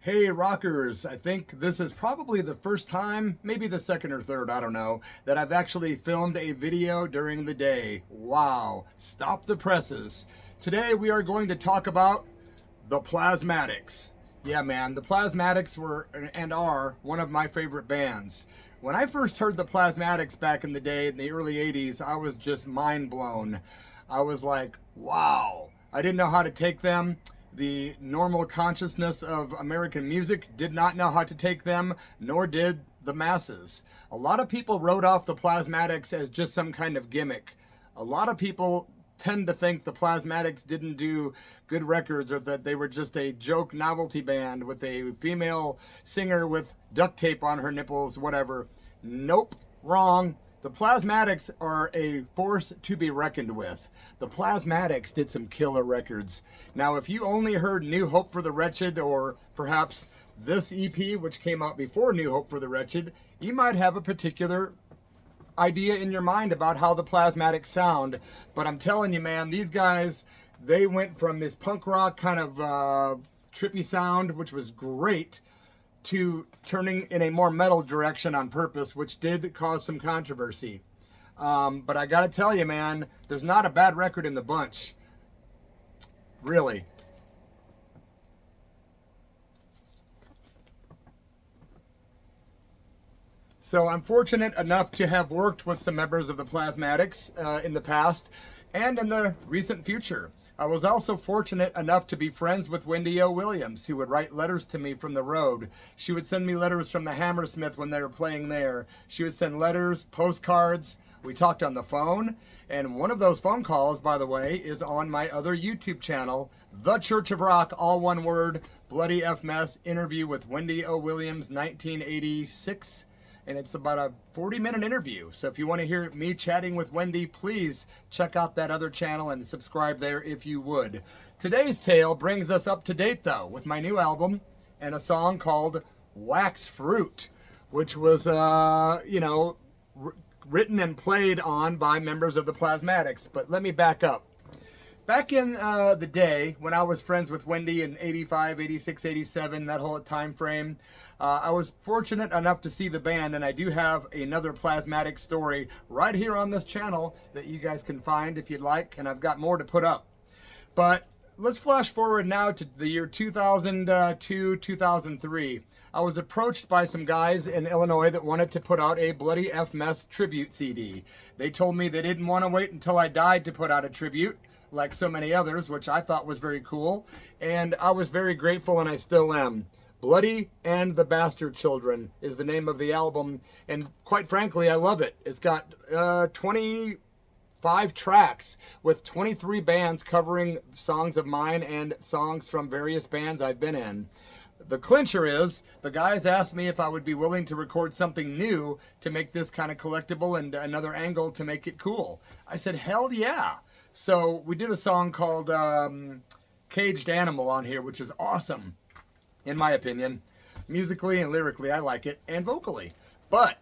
Hey rockers, I think this is probably the first time, maybe the second or third, I don't know, that I've actually filmed a video during the day. Wow, stop the presses. Today we are going to talk about the Plasmatics. Yeah man, the Plasmatics were and are one of my favorite bands. When I first heard the Plasmatics back in the day, in the early 80s, I was just mind blown. I was like, wow. I didn't know how to take them. The normal consciousness of American music did not know how to take them, nor did the masses. A lot of people wrote off the Plasmatics as just some kind of gimmick. A lot of people tend to think the Plasmatics didn't do good records, or that they were just a joke novelty band with a female singer with duct tape on her nipples, whatever. Nope, wrong. The Plasmatics are a force to be reckoned with. The Plasmatics did some killer records. Now, if you only heard New Hope for the Wretched, or perhaps this EP, which came out before New Hope for the Wretched, you might have a particular idea in your mind about how the Plasmatics sound. But I'm telling you, man, these guys, they went from this punk rock kind of trippy sound, which was great, to turning in a more metal direction on purpose, which did cause some controversy. But I gotta tell you, man, there's not a bad record in the bunch. Really. So I'm fortunate enough to have worked with some members of the Plasmatics in the past and in the recent future. I was also fortunate enough to be friends with Wendy O. Williams, who would write letters to me from the road. She would send me letters from the Hammersmith when they were playing there. She would send letters, postcards. We talked on the phone. And one of those phone calls, by the way, is on my other YouTube channel, The Church of Rock, all one word, Bloody F Mess, interview with Wendy O. Williams, 1986. And it's about a 40-minute interview. So if you want to hear me chatting with Wendy, please check out that other channel and subscribe there if you would. Today's tale brings us up to date, though, with my new album and a song called Wax Fruit, which was, written and played on by members of the Plasmatics. But let me back up. Back in the day, when I was friends with Wendy in 85, 86, 87, that whole time frame, I was fortunate enough to see the band, and I do have another Plasmatic story right here on this channel that you guys can find if you'd like, and I've got more to put up. But let's flash forward now to the year 2002, 2003. I was approached by some guys in Illinois that wanted to put out a Bloody F Mess tribute CD. They told me they didn't want to wait until I died to put out a tribute, like so many others, which I thought was very cool, and I was very grateful, and I still am. Bloody and the Bastard Children is the name of the album, and quite frankly, I love it. It's got 25 tracks with 23 bands covering songs of mine and songs from various bands I've been in. The clincher is, the guys asked me if I would be willing to record something new to make this kind of collectible and another angle to make it cool. I said, hell yeah. So we did a song called Caged Animal on here, which is awesome, in my opinion. Musically and lyrically, I like it, and vocally. But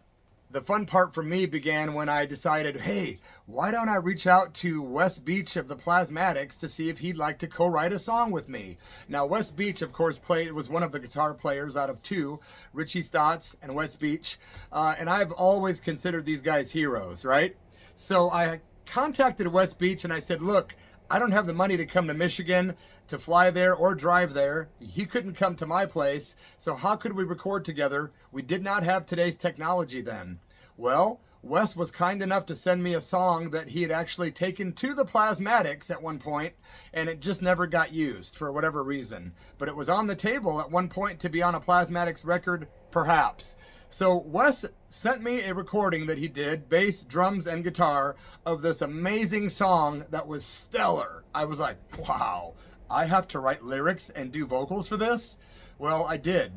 the fun part for me began when I decided, hey, why don't I reach out to Wes Beech of the Plasmatics to see if he'd like to co-write a song with me. Now, Wes Beech, of course, was one of the guitar players out of two, Richie Stotts and Wes Beech, and I've always considered these guys heroes, right? So I contacted Wes Beech and I said, look, I don't have the money to come to Michigan to fly there or drive there. He couldn't come to my place, so how could we record together? We did not have today's technology then. Well, Wes was kind enough to send me a song that he had actually taken to the Plasmatics at one point, and it just never got used for whatever reason. But it was on the table at one point to be on a Plasmatics record, perhaps. So Wes sent me a recording that he did, bass, drums, and guitar, of this amazing song that was stellar. I was like, wow, I have to write lyrics and do vocals for this? Well, I did.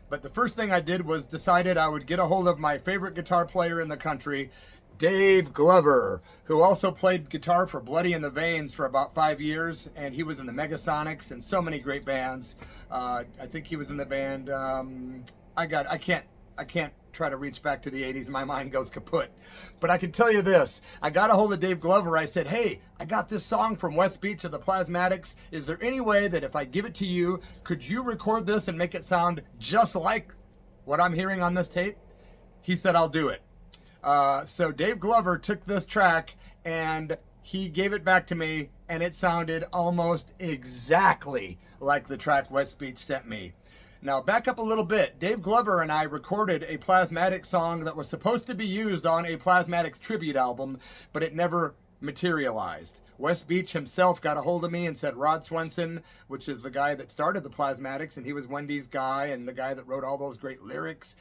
But the first thing I did was decided I would get a hold of my favorite guitar player in the country, Dave Glover, who also played guitar for Bloody in the Veins for about 5 years, and he was in the Megasonics and so many great bands. I think he was in the band, I can't I can't try to reach back to the 80s. My mind goes kaput. But I can tell you this. I got a hold of Dave Glover. I said, hey, I got this song from Wes Beech of the Plasmatics. Is there any way that if I give it to you, could you record this and make it sound just like what I'm hearing on this tape? He said, I'll do it. So Dave Glover took this track and he gave it back to me, and it sounded almost exactly like the track Wes Beech sent me. Now, back up a little bit. Dave Glover and I recorded a Plasmatics song that was supposed to be used on a Plasmatics tribute album, but it never materialized. Wes Beech himself got a hold of me and said Rod Swenson, which is the guy that started the Plasmatics, and he was Wendy's guy and the guy that wrote all those great lyrics.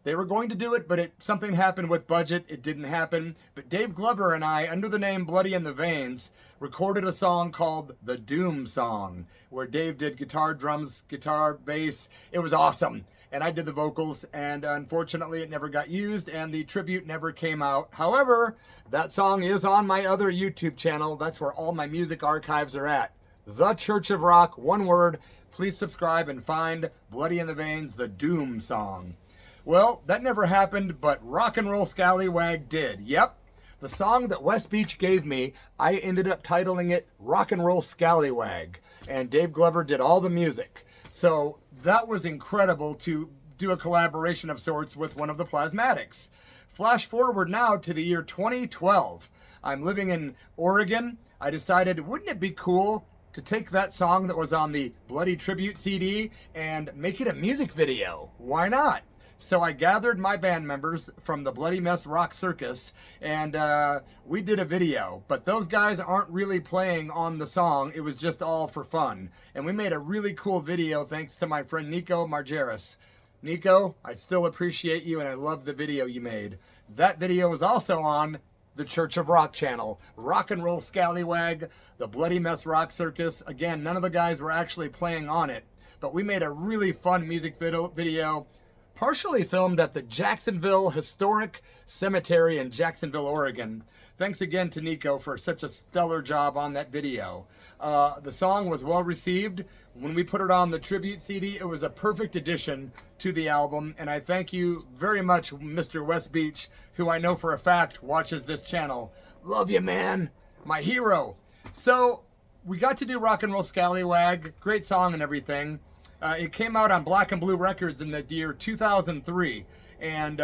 They were going to do it, but something happened with budget. It didn't happen. But Dave Glover and I, under the name Bloody in the Veins, recorded a song called The Doom Song, where Dave did guitar, drums, guitar, bass. It was awesome. And I did the vocals, and unfortunately it never got used, and the tribute never came out. However, that song is on my other YouTube channel. That's where all my music archives are at. The Church of Rock, one word. Please subscribe and find Bloody in the Veins, The Doom Song. Well, that never happened, but Rock and Roll Scallywag did. Yep, the song that Wes Beech gave me, I ended up titling it Rock and Roll Scallywag, and Dave Glover did all the music. So that was incredible to do a collaboration of sorts with one of the Plasmatics. Flash forward now to the year 2012. I'm living in Oregon. I decided, wouldn't it be cool to take that song that was on the Bloody Tribute CD and make it a music video? Why not? So I gathered my band members from the Bloody Mess Rock Circus, and we did a video. But those guys aren't really playing on the song. It was just all for fun. And we made a really cool video thanks to my friend Nico Margeris. Nico, I still appreciate you, and I love the video you made. That video is also on the Church of Rock channel. Rock and Roll Scallywag, the Bloody Mess Rock Circus. Again, none of the guys were actually playing on it, but we made a really fun music video, partially filmed at the Jacksonville Historic Cemetery in Jacksonville, Oregon. Thanks again to Nico for such a stellar job on that video. The song was well received. When we put it on the tribute CD, it was a perfect addition to the album, and I thank you very much, Mr. Wes Beech, who I know for a fact watches this channel. Love you, man. My hero. So we got to do Rock and Roll Scallywag. Great song and everything. It came out on Black and Blue Records in the year 2003, and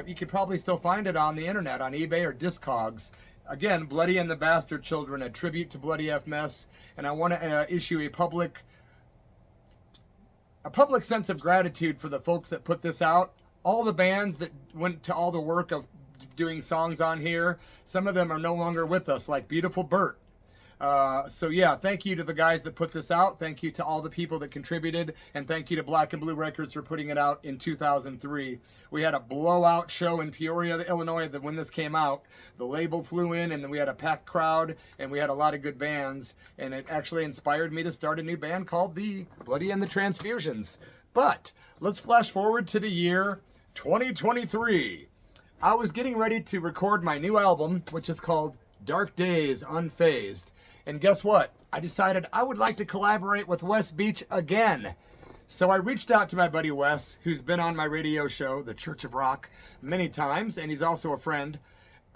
you could probably still find it on the internet, on eBay or Discogs. Again, Bloody and the Bastard Children, a tribute to Bloody F. Mess, and I want to issue a public sense of gratitude for the folks that put this out. All the bands that went to all the work of doing songs on here, some of them are no longer with us, like Beautiful Bert. So yeah, thank you to the guys that put this out. Thank you to all the people that contributed, and thank you to Black and Blue Records for putting it out in 2003. We had a blowout show in Peoria, Illinois, that when this came out, the label flew in, and we had a packed crowd, and we had a lot of good bands, and it actually inspired me to start a new band called the Bloody and the Transfusions. But let's flash forward to the year 2023. I was getting ready to record my new album, which is called Dark Daze Unfazed. And guess what? I decided I would like to collaborate with Wes Beech again. So I reached out to my buddy Wes, who's been on my radio show, The Church of Rock, many times, and he's also a friend.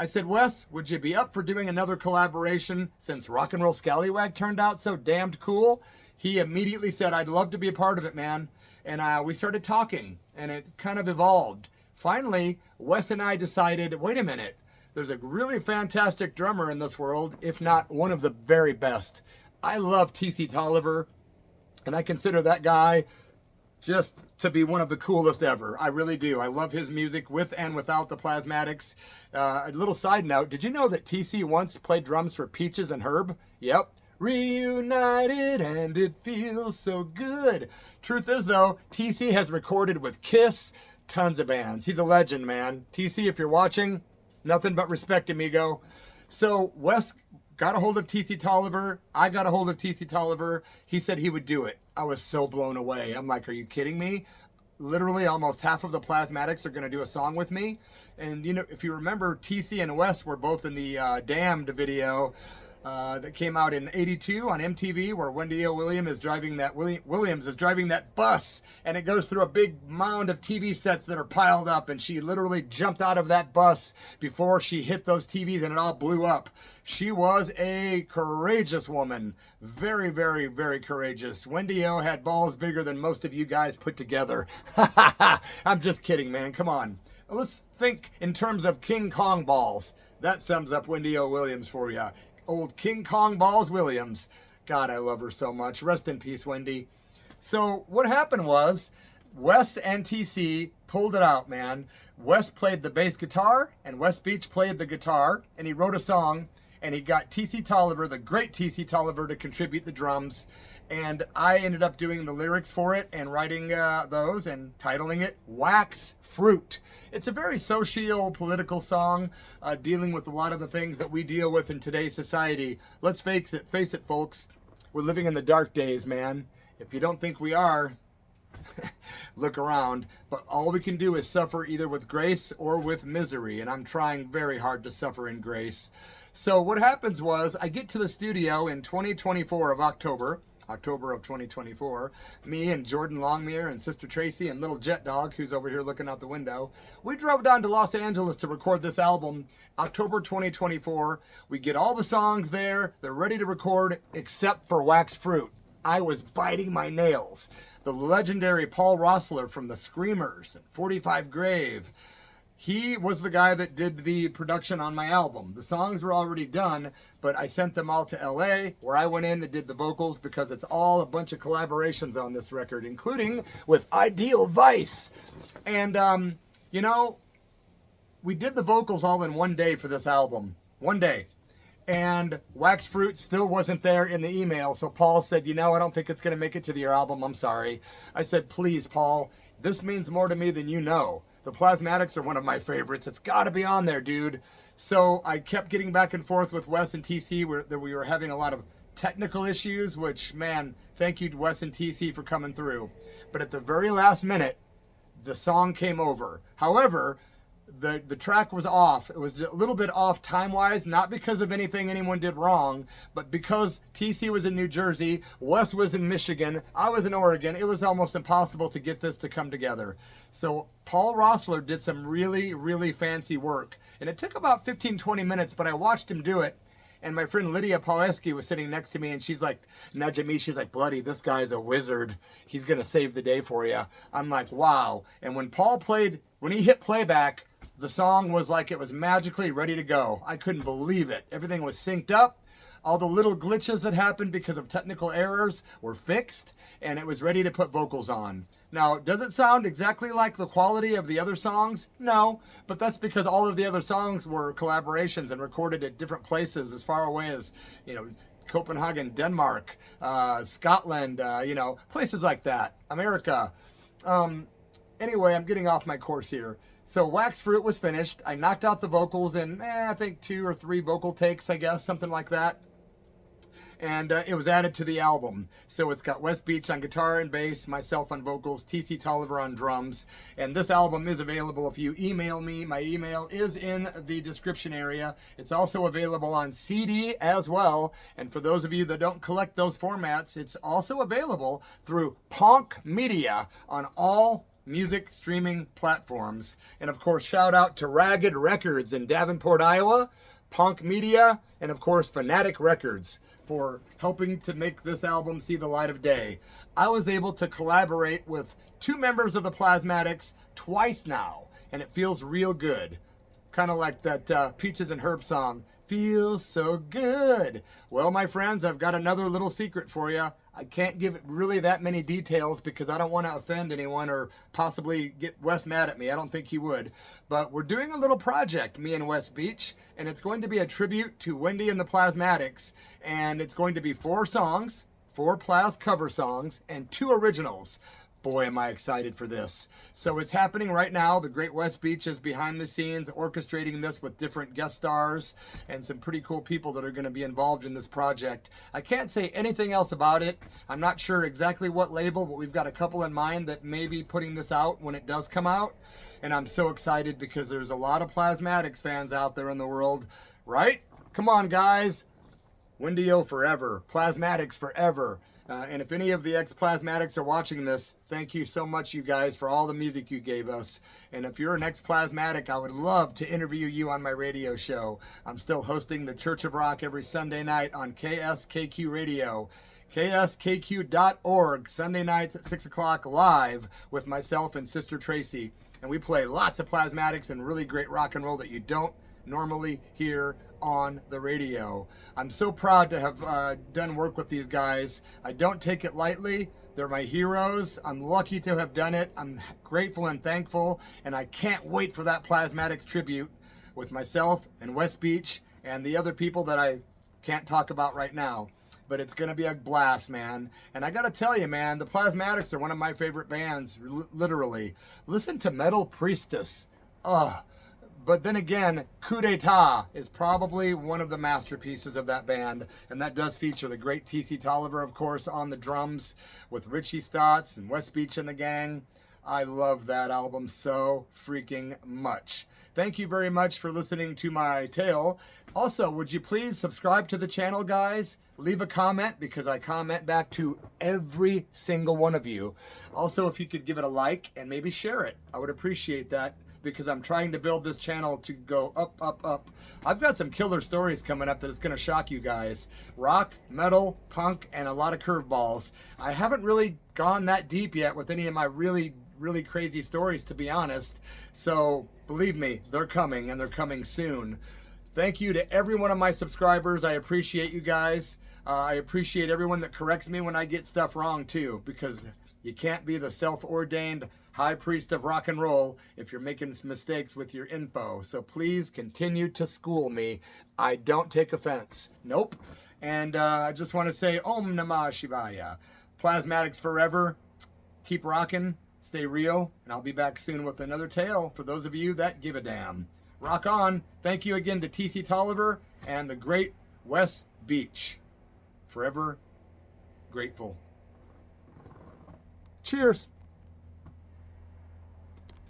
I said, Wes, would you be up for doing another collaboration since Rock and Roll Scallywag turned out so damned cool? He immediately said, I'd love to be a part of it, man. And we started talking, and it kind of evolved. Finally, Wes and I decided, wait a minute. There's a really fantastic drummer in this world, if not one of the very best. I love T.C. Tolliver, and I consider that guy just to be one of the coolest ever. I really do. I love his music with and without the Plasmatics. A little side note, did you know that T.C. once played drums for Peaches and Herb? Yep. Reunited and it feels so good. Truth is, though, T.C. has recorded with Kiss, tons of bands. He's a legend, man. T.C., if you're watching, nothing but respect, amigo. So Wes got a hold of T.C. Tolliver. I got a hold of T.C. Tolliver. He said he would do it. I was so blown away. I'm like, are you kidding me? Literally almost half of the Plasmatics are going to do a song with me. And, you know, if you remember, T.C. and Wes were both in the Damned video. that came out in '82 on MTV, where Wendy O. Williams is driving that bus, and it goes through a big mound of TV sets that are piled up, and she literally jumped out of that bus before she hit those TVs, and it all blew up. She was a courageous woman. Very, very, very courageous. Wendy O had balls bigger than most of you guys put together. I'm just kidding, man. Come on. Let's think in terms of King Kong balls. That sums up Wendy O. Williams for you. Old King Kong Balls Williams. God, I love her so much. Rest in peace, Wendy. So what happened was Wes and TC pulled it out, man. Wes played the bass guitar and Wes Beech played the guitar, and he wrote a song, and he got TC Tolliver, the great TC Tolliver, to contribute the drums. And I ended up doing the lyrics for it and writing those and titling it Wax Fruit. It's a very socio-political song dealing with a lot of the things that we deal with in today's society. Let's face it, folks. We're living in the dark days, man. If you don't think we are, look around. But all we can do is suffer either with grace or with misery. And I'm trying very hard to suffer in grace. So what happens was I get to the studio in 2024 of October of 2024, me and Jordan Longmire and Sister Tracy and little Jet Dog, who's over here looking out the window, we drove down to Los Angeles to record this album, October 2024. We get all the songs there. They're ready to record, except for Wax Fruit. I was biting my nails. The legendary Paul Roessler from the Screamers and 45 Grave, he was the guy that did the production on my album. The songs were already done, but I sent them all to LA, where I went in and did the vocals, because it's all a bunch of collaborations on this record, including with Ideal Vice. And, you know, we did the vocals all in one day for this album. One day. And Wax Fruit still wasn't there in the email, so Paul said, you know, I don't think it's going to make it to your album. I'm sorry. I said, please, Paul, this means more to me than you know. The Plasmatics are one of my favorites. It's got to be on there, dude. So I kept getting back and forth with Wes and TC, where we were having a lot of technical issues, which, man, thank you to Wes and TC for coming through. But at the very last minute, the song came over. However, the track was off. It was a little bit off time-wise, not because of anything anyone did wrong, but because TC was in New Jersey, Wes was in Michigan, I was in Oregon. It was almost impossible to get this to come together. So Paul Roessler did some really, really fancy work. And it took about 15-20 minutes, but I watched him do it. And my friend Lydia Pawleski was sitting next to me, and she's like, nudging me. She's like, Bloody, this guy's a wizard. He's going to save the day for you. I'm like, wow. And when he hit playback, the song was like it was magically ready to go. I couldn't believe it. Everything was synced up. All the little glitches that happened because of technical errors were fixed, and it was ready to put vocals on. Now, does it sound exactly like the quality of the other songs? No, but that's because all of the other songs were collaborations and recorded at different places as far away as, you know, Copenhagen, Denmark, Scotland, you know, places like that, America. Anyway, I'm getting off my course here. So Wax Fruit was finished. I knocked out the vocals in, I think 2 or 3 vocal takes, I guess, something like that. And it was added to the album. So it's got Wes Beech on guitar and bass, myself on vocals, TC Tolliver on drums. And this album is available if you email me. My email is in the description area. It's also available on CD as well. And for those of you that don't collect those formats, it's also available through Ponk Media on all music streaming platforms. And of course, shout out to Ragged Records in Davenport, Iowa, Ponk Media, and of course, Fanatic Records for helping to make this album see the light of day. I was able to collaborate with 2 members of the Plasmatics twice now, and it feels real good. Kind of like that Peaches and Herb song, feels so good. Well, my friends, I've got another little secret for you. I can't give really that many details because I don't want to offend anyone or possibly get Wes mad at me. I don't think he would. But we're doing a little project, me and Wes Beech, and it's going to be a tribute to Wendy and the Plasmatics. And it's going to be 4 songs, 4 Plas cover songs, and 2 originals. Boy, am I excited for this. So it's happening right now. The great Wes Beech is behind the scenes orchestrating this with different guest stars and some pretty cool people that are going to be involved in this project. I can't say anything else about it. I'm not sure exactly what label, but we've got a couple in mind that may be putting this out when it does come out. And I'm so excited because there's a lot of Plasmatics fans out there in the world, right? Come on, guys. Windio forever. Plasmatics forever. And if any of the ex-Plasmatics are watching this, thank you so much, you guys, for all the music you gave us. And if you're an ex-Plasmatic, I would love to interview you on my radio show. I'm still hosting the Church of Rock every Sunday night on KSKQ Radio. KSKQ.org, Sunday nights at 6 o'clock live with myself and Sister Tracy. And we play lots of Plasmatics and really great rock and roll that you don't normally hear on the radio. I'm so proud to have done work with these guys. I don't take it lightly. They're my heroes. I'm lucky to have done it. I'm grateful and thankful, and I can't wait for that Plasmatics tribute with myself and Wes Beech and the other people that I can't talk about right now. But it's going to be a blast, man. And I got to tell you, man, the Plasmatics are one of my favorite bands, literally. Listen to Metal Priestess. Ugh. But then again, Coup d'etat is probably one of the masterpieces of that band. And that does feature the great T.C. Tolliver, of course, on the drums with Richie Stotts and Wes Beech and the gang. I love that album so freaking much. Thank you very much for listening to my tale. Also, would you please subscribe to the channel, guys? Leave a comment, because I comment back to every single one of you. Also, if you could give it a like and maybe share it, I would appreciate that, because I'm trying to build this channel to go up, up, up. I've got some killer stories coming up that is going to shock you guys. Rock, metal, punk, and a lot of curveballs. I haven't really gone that deep yet with any of my really crazy stories, to be honest. So believe me, they're coming, and they're coming soon. Thank you to every one of my subscribers. I appreciate you guys. I appreciate everyone that corrects me when I get stuff wrong too, because you can't be the self-ordained high priest of rock and roll if you're making mistakes with your info. So please continue to school me. I don't take offense. Nope. And I just want to say Om Namah Shivaya. Plasmatics forever. Keep rocking. Stay real. And I'll be back soon with another tale for those of you that give a damn. Rock on. Thank you again to T.C. Tolliver and the great Wes Beech. Forever grateful. Cheers.